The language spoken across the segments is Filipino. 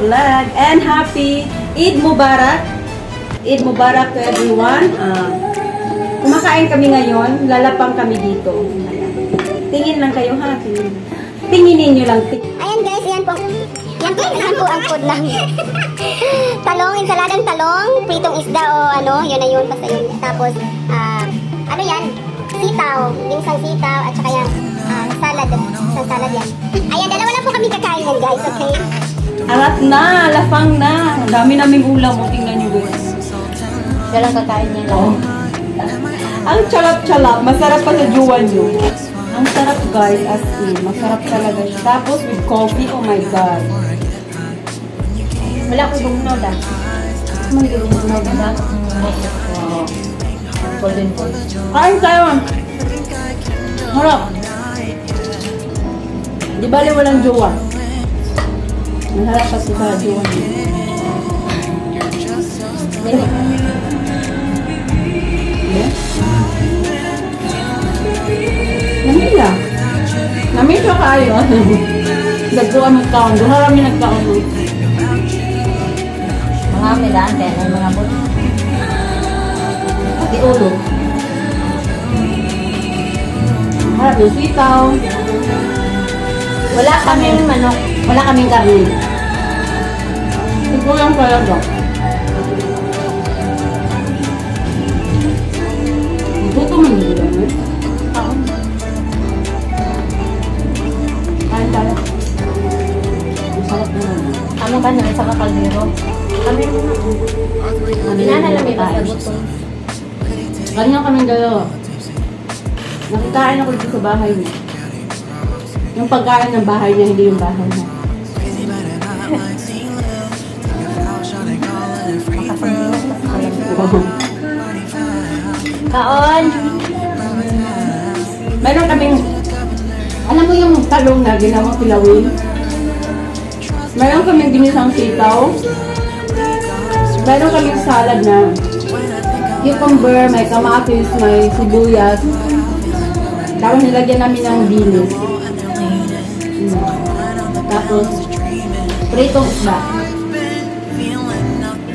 vlog. And happy Eid Mubarak. Eid Mubarak to everyone. Kumakain kami ngayon. Lalapang kami dito. Ayan. Tingin lang kayo ha. Tinginin nyo lang. Ayan guys, yan po. Yan po ang food ng talong, insaladang talong, pritong isda o ano, yun na yun, basta yun. Tapos, ano yan? Sitaw, ginsang sitaw, at saka yan, salad, isang salad yan. Ayan, dalawa lang po kami kakain yan guys, okay? Arat na, lafang na. Ang dami naming ulam. O, tingnan nyo guys. Siya lang kakain niya lang. Oh. Ang charap-charap. Masarap pa sa juwan nyo. Ang sarap guys, as in. Masarap talaga siya. Tapos with coffee, oh my God. Wala ko bumulaw da. Manggilong na ba? Wow. Golden gold. Kain tayo. Harap. Di bali walang jowa. Masarap pa sa jowa nyo. Mini. Namila. Namila kayo. Nagkuhan ng kaon. Doon kami nagkaon. Mga milaan kaya ng mga buto. Pati ulo. Harap yung sitaw. Wala kaming manok. Wala kaming karne. Ito lang talaga. Ito man yung ulam eh. Oo. Kain tayo. Ang sarap naman. Ano ka na sa kakaldero? Kami Binanalamig ang buto. Ganyan kaming dalawa. Nakikain ako dito sa bahay niya. Yung pagkain ng bahay niya, hindi yung bahay niya. Kaon! Meron kaming, alam mo yung talong na ginawang pilawin? Meron kaming ginisang sitaw. Meron kaming salad na cucumber, may kamatis, may sibuyas. Tapos nilagyan namin ng dilis. Tapos, pritong isda.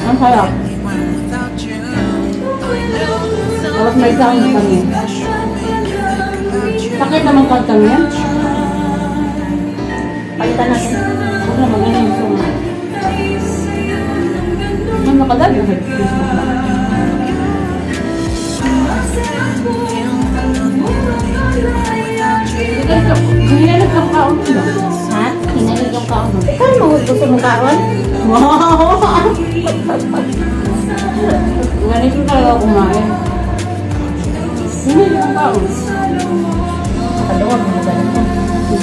Ang sarap. Tapos may sound kami. Sakit naman kantang yan. Palitan natin. Huwag na maganda yung song. Ano nakalagay yung Facebook na? Hinalag kang kaon ba? Ha? Hinalig yung kaon mo. Ikaw mo gusto mo kaon? Wow! Ganito talaga kumain. Hinalag kang kaon. Kaluwag mo ganito.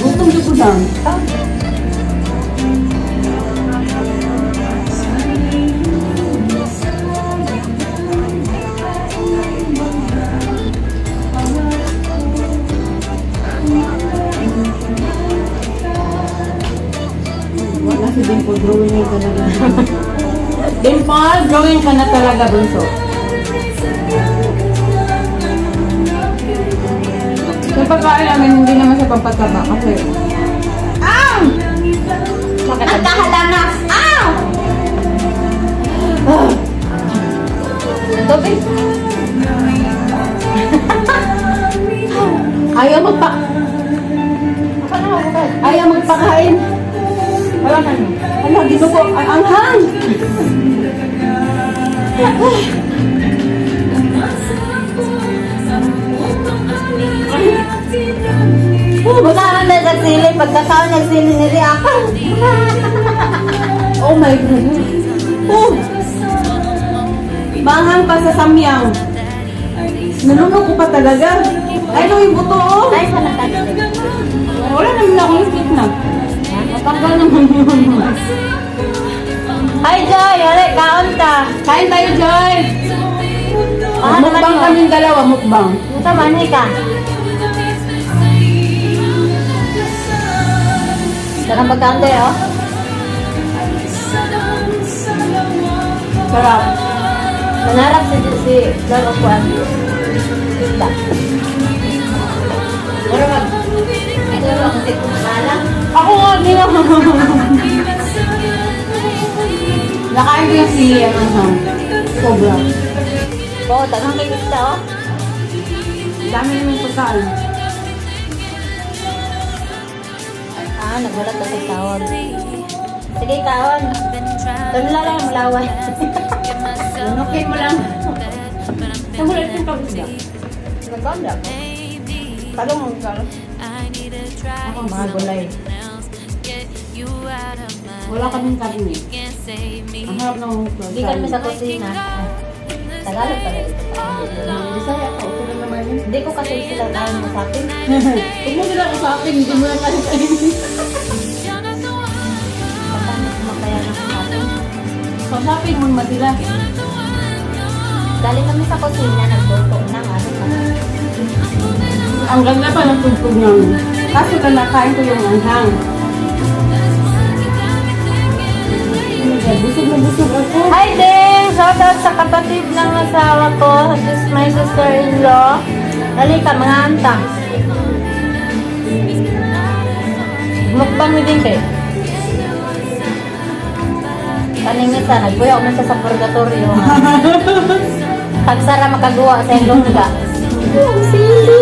Gutom dito lang. Wala si Dimple, drawing ka talaga. Dimple, drawing ka na talaga, bunso. Yung pagkain namin, hindi naman sa pampataba kasi... Ow! Ang kahalanas! Ow! Ito, babe. Ayaw magpa... Ayaw magpakain. Wala na nyo. Ano, ginugo, ang anghang! Bukahan na nagsili. Pagkakaon nagsili ni Riakan. Oh my God! Oh! Manghang pa sa samyang. Nanunog ko pa talaga. Ay, no, yung buto, oh! Ay, sa nakasili. Wala naman ako yung stick na. Matanggal naman yun. Hi, Joy! Hali, kaon ta. Kain tayo, Joy! Ah, Mukbang naman yun. kaming dalawa, mukbang. Ito, mani ka. Sarang pagkaon tayo, oh. Sarap. Manarap si Lord of Juan. Isda. Pero mag... Ito lang kasi kumakalang. Ako nga, di na. Nakain ko yung sili ang anghang. Sobra. Oo, tanong kay Gusta, oh. Dami naman pagkain. Ah, nagulat kasi tawag. Sige, kaon. Doon lang yung malaway. Lunukin mo lang. Nagulat yung pag-isda. Nagkanda. Talong mo ka. Ako, mga gulay. Wala kaming karne. Ang harap ng Hindi kami sa kusina. Tagalog pala ito. Bisaya ka. Okay lang naman yun. Hindi ko kasi sila tayo masapin. Huwag mo sila usapin. Hindi mo lang kayo kainin. Paano kumakaya ng masapin? Usapin mo naman sila. Galing kami sa kusina, nagluto ng ano pa. Ang ganda pa ng tugtog namin. Kaso lang nakain ko yung anghang. Busog na busog ako. Hi, Ding! Shout out sa kapatid ng asawa ko. This is my sister-in-law. Halika, mga anta. Mukbang ni Ding kayo. Kaningit sa nagbuyaw man siya sa purgatorio. Pagsara makagawa sa ilong ka. Sili!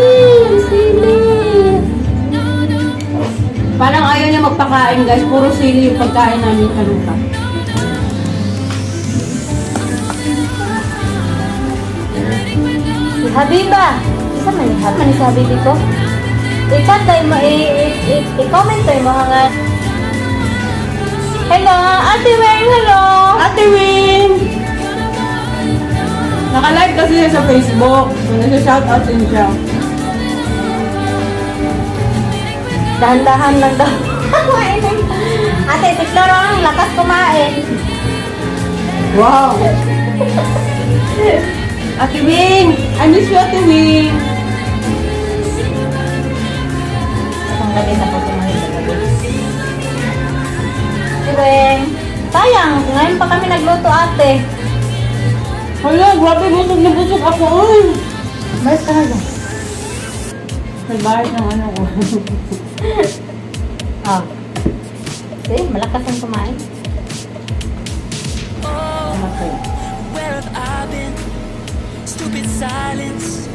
Parang ayaw niya magpakain guys. Puro sili yung pagkain namin kanuka. Si Habiba! Isa man ni Habiba ni Habibi ko? I-chat tayo mo, i-comment tayo mo hangad. Hello! Ate Weng, hello! Ate Win! Naka-live kasi siya sa Facebook. So, nasa-shoutout din siya. Dahan-dahan lang daw. Ate, si Cloro ang lakas kumain. Wow! Ate Win! I miss you, Ate Win! Isang gabi na po sumahin sa gabi. Si Weng, sayang, ngayon pa kami nagluto ate. Hala, grabe, busog na busog ako. Ay! Balis ka na dyan. Nagbayad ng ano ko. Oh. See, malakas ang kumain. Where have I been? Stupid silence.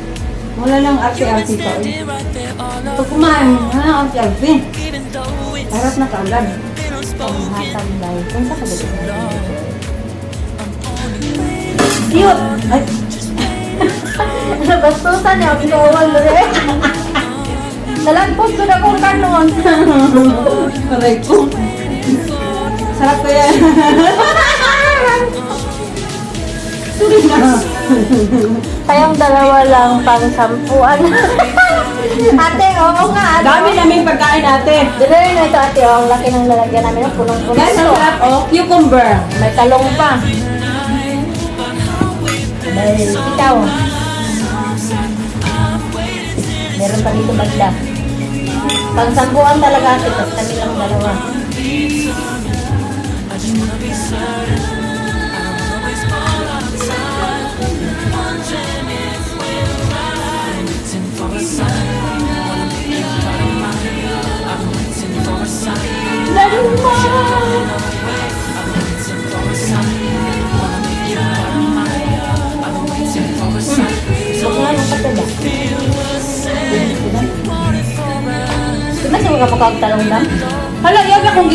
Wala lang arte-arte pa. Standing right there all Pag alone, kumain, wala lang arte-arte. even though it's Harap na kaagad. been unspoken. Panghatang dahil. Punta ka dito sa Cute! Ay! Nabastusan niya ang gawal rin. Nalagpot ko na kung kanon. Aray ko. Sarap ko yan. Sorry na. Kayong dalawa lang pang sampuan. Ate, oo nga. Ate. Dami naming pagkain ate. Dalawa na ito ate, oh. Ang laki ng lalagyan namin. Oh, punong-puno. Guys, ang sarap oh. Cucumber. May talong pa. May sitaw. Meron pa dito bagda. Pang sampuan talaga ate, tapos kami lang dalawa. Diba siya makapagtalong lang? Hala, yan akong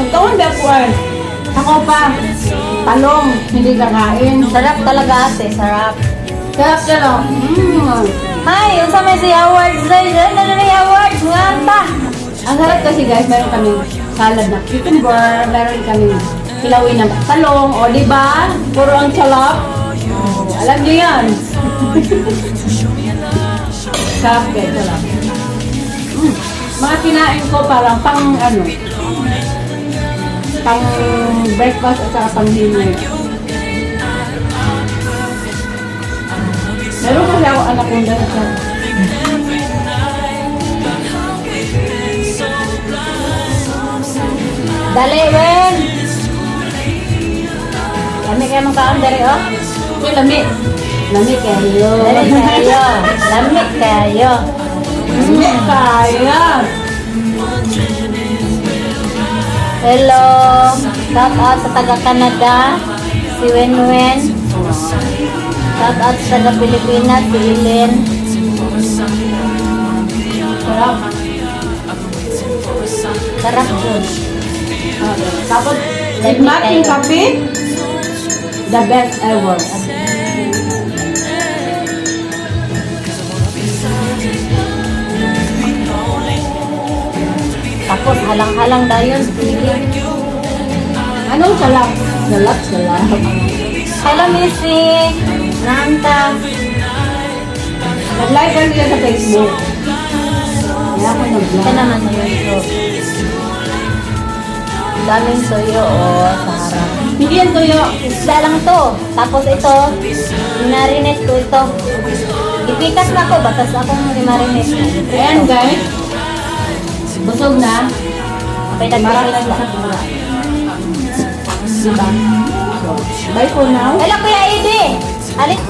magkawan ba ako ay. Ako pa. Talong. Hindi kakain. Sarap talaga ate, sarap. Sarap siya lang. Hi, unsa may si awards na yun? Ano na yung awards? Nganta! Ang sarap kasi guys, meron kaming salad na cucumber, meron kaming kilawin na talong, o diba? Puro ang salap. Oh, alam niyo yan. Sarap guys, sarap. Mga kinain ko parang pang ano, pang breakfast at saka pang dinner. Meron kasi ako anak kong dahil sa Dali, Wen! Lami kayo mong kaon dari, oh. Uy, lami. Lami kayo. Dali kayo. Lami kayo. Lami kaya. Hello. Shout out sa taga Canada. Si Wenwen. Shout out sa taga Pilipinas. Si Ilin. Sarap. Sarap yun. Tapos, Sigmat yung kape, the best ever. Tapos halang-halang dayon. Anong salap? Salap. Hello, Missy. Nanta. Nag-like ka nila sa Facebook. Kaya ako Ito nag-like. naman sa YouTube. Daming tuyo sa harap. Hindi yan tuyo. Isda lang to. Tapos ito, minarinate ko ito. Ipikas na ko, batas akong minarinate. Ayan guys. Busog na. Okay, Marami nagpikas na sa na. tula. Diba? So, bye for now. Hello, Kuya Edi. Alit,